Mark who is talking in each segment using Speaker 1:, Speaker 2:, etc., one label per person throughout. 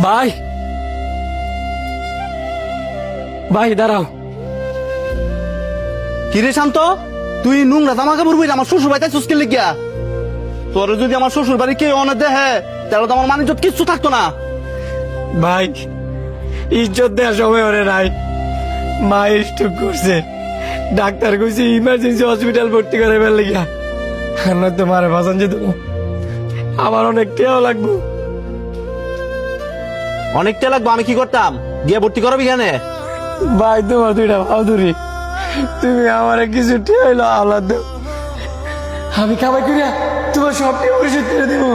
Speaker 1: ভাই ভাই দাঁড়াও।
Speaker 2: কিরে শান্ত, তুই নোংরা জামা কাপড় বই আমার শ্বশুর বাড়িতে চুস্কে লিখিয়া। তোর যদি আমার শ্বশুর বাড়ি কেউ অনেক দেহে তাহলে তো আমার মানিজ্জত কিচ্ছু থাকতো না।
Speaker 1: ভাই ইজ্জত দেওয়ার সময় ওরে নাই, মা স্ট্রোক করছে, ডাক্তার কইছে ইমার্জেন্সি হসপিটাল ভর্তি করে ফেললে গিয়া। তোমার বাঁচান যেত, আমার অনেক টেও লাগবো।
Speaker 2: অনেকটা লাগবে, আমি কি করতাম? গিয়ে ভর্তি করবি কেন?
Speaker 1: ভাই তোমার দুইটা বাহাদুরি, তুমি আমার কিছু টেইলো আলাদ দেও, আমি খাবার করিয়া তোমার সব টেয়া পরিশোধ করে দেবো।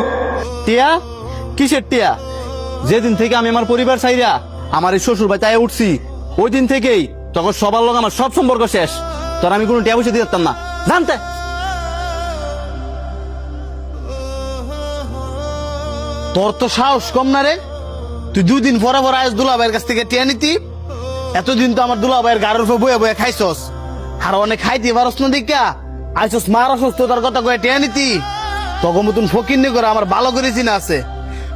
Speaker 2: টিয়া? কিসের টিয়া? যেদিন থেকে আমি আমার পরিবার চাইরা আমার এই শ্বশুর বাড়িতে আয়া উঠছি ওই দিন থেকেই তখন সবার লোক আমার সব সম্পর্ক শেষ। তোর আমি কোনো টিয়া পয়সা দিয়ে দিতাম না, জানতে? তোর তো সাহস কম না রে, তুই দুদিন পরে পরে আজ দুলাভাইয়ের কাছ থেকে টিয়া নিতি। এতদিন তো আমার দুলাভাইয়ের গাড়ির উপর বয়ে বয়ে খাইছস, আর অনেক খাইতে পারস না দেখা আইসস মার অসুস্থতার কথা কয়ে টিয়া নিতি। তখন মতন ফকির নি করে আমার ভালো করে চিনা আছে,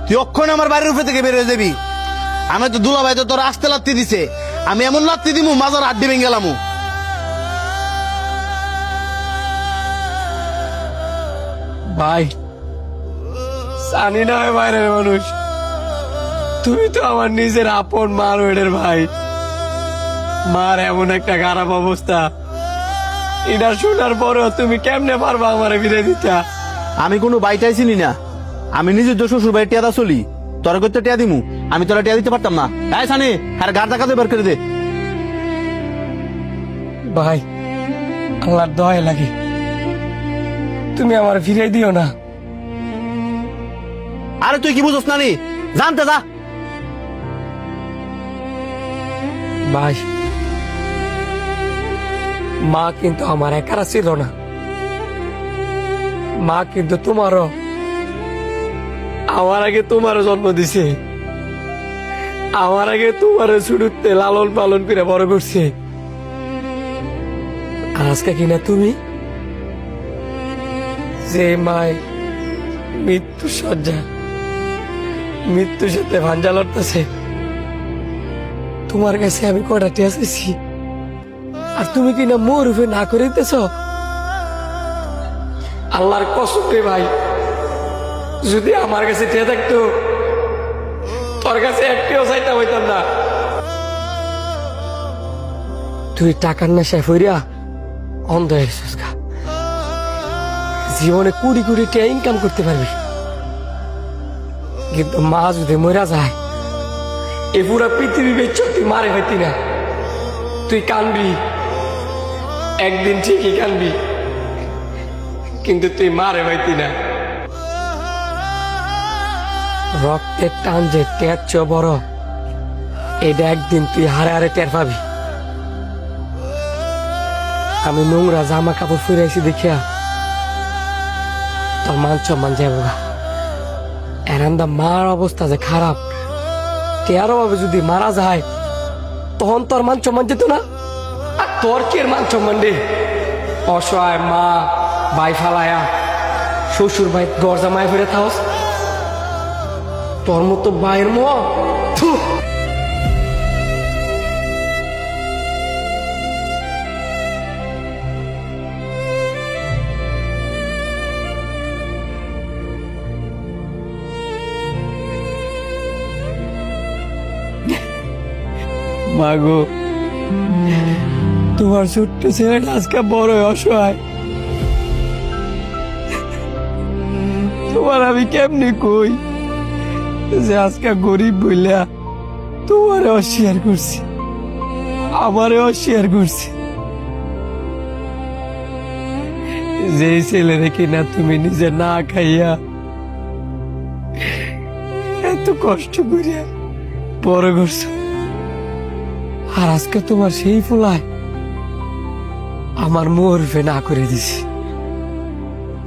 Speaker 2: তুই অক্ষণ আমার বাড়ির উপর থেকে বের হয়ে যাবি। আমি তো দুলাভাই তো তোর আসতে লাত্তি দিছে, আমি এমন লাত্তি দিমু মাজার হাত দিবেন গেলামু।
Speaker 1: ভাই জানি না বাইরের মানুষ, তুমি তো আমার নিজের আপন মার ওয়েডের ভাই। মার এমন একটা খারাপ অবস্থা, এটা শোনার পরেও তুমি কেমনে পারবা আমারে ফিরে দিতা?
Speaker 2: আমি কোনো বাইটাই চিনি না, আমি নিজের তো শ্বশুর বাড়ি টিয়াদা চলি, তোর করতে টিয়া দিমু? আমি তোরা টিয়া দিতে পারতাম না? তাই সানি আর গাড় দেখাতে বের করে দে।
Speaker 1: ভাই আল্লাহর দয়া লাগে, তুমি আমার ফিরে দিও না।
Speaker 2: আরে তুই কি বুঝছ নানি, জানতে যা।
Speaker 1: ভাই মা কিন্তু আমার একারা ছিল না, মা কিন্তু তোমারও, আমার আগে তোমারও জন্ম দিছে, আমার আগে তোমারও ছুটুতে লালন পালন করে বড় করছে। আর আজকে কিনা তুমি যে মায় মৃত্যু সজ্জা, মৃত্যুর সাথে ভাঞ্জা লড়তেছে, তোমার কাছে আমি কটা টিয়া চাইছি, আর তুমি কিনা মোর রূপে না করে দিতেছ। আল্লাহর কসম রে ভাই, যদি আমার কাছে টিয়া থাকতো তোর কাছে একটিও চাইতে হইতাম না। তুই টাকার নেশায় ফইরা অন্ধ হয়ে গেছিস গা, জীবনে কুড়ি কুড়ি টিয়া ইনকাম করতে পারবি, কিন্তু মা যদি মরা যায় এ পুরা পৃথিবী বেচে তুই মারে হইতি না। তুই কানবি, একদিন ঠিকই কানবি, কিন্তু তুই মারে হইতি না। রক্তের টান যে টের চেয়ে বড়, এটা একদিন তুই হারে হারে টের পাবি। আমি নোংরা জামা কাপড় ফুরাইছি দেখিয়া তোর মান সম্মান যাবো গা। এরান্দা মার অবস্থা যে খারাপ, টেয়ার অভাবে যদি মারা যায় তখন তোর মান সম্মান যেত না। আর তোর কি মান সম্মান রে? অসহায় মা ভাই ফালায়া শ্বশুর ভাই দরজা মায় ফিরে থাকস, তোর মতো ভাইয়ের মোয়া। মাগো, তোমার ছোট্ট ছেলেটা আজকে বড় অসহায়, তোমার আমি কেমনি কই যে আজকে গরিব বইলা তোমারে অস্বীকার করছি, আমারে অস্বীকার করছি। যে ছেলে রেখে না তুমি নিজে না খাইয়া এত কষ্ট করিয়া বড় করছো, আর আজকে তোমার সেই ফুলায় আমার মুরফে না করে দিছি,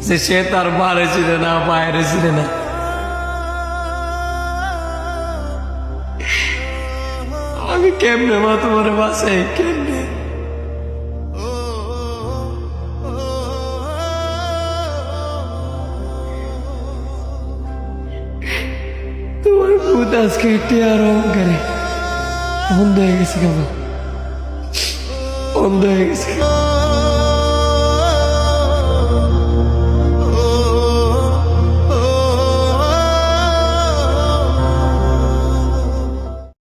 Speaker 1: যে সে তার মারে ছিল না বাইরে ছিল না। আমি কেমনে মা তোমার বাসায়, কেমনে? তোমার বুধা আজকে টিয়ার অহংকারে অন্ধ হয়ে গেছে কেমন অন্ধ হয়ে গেছে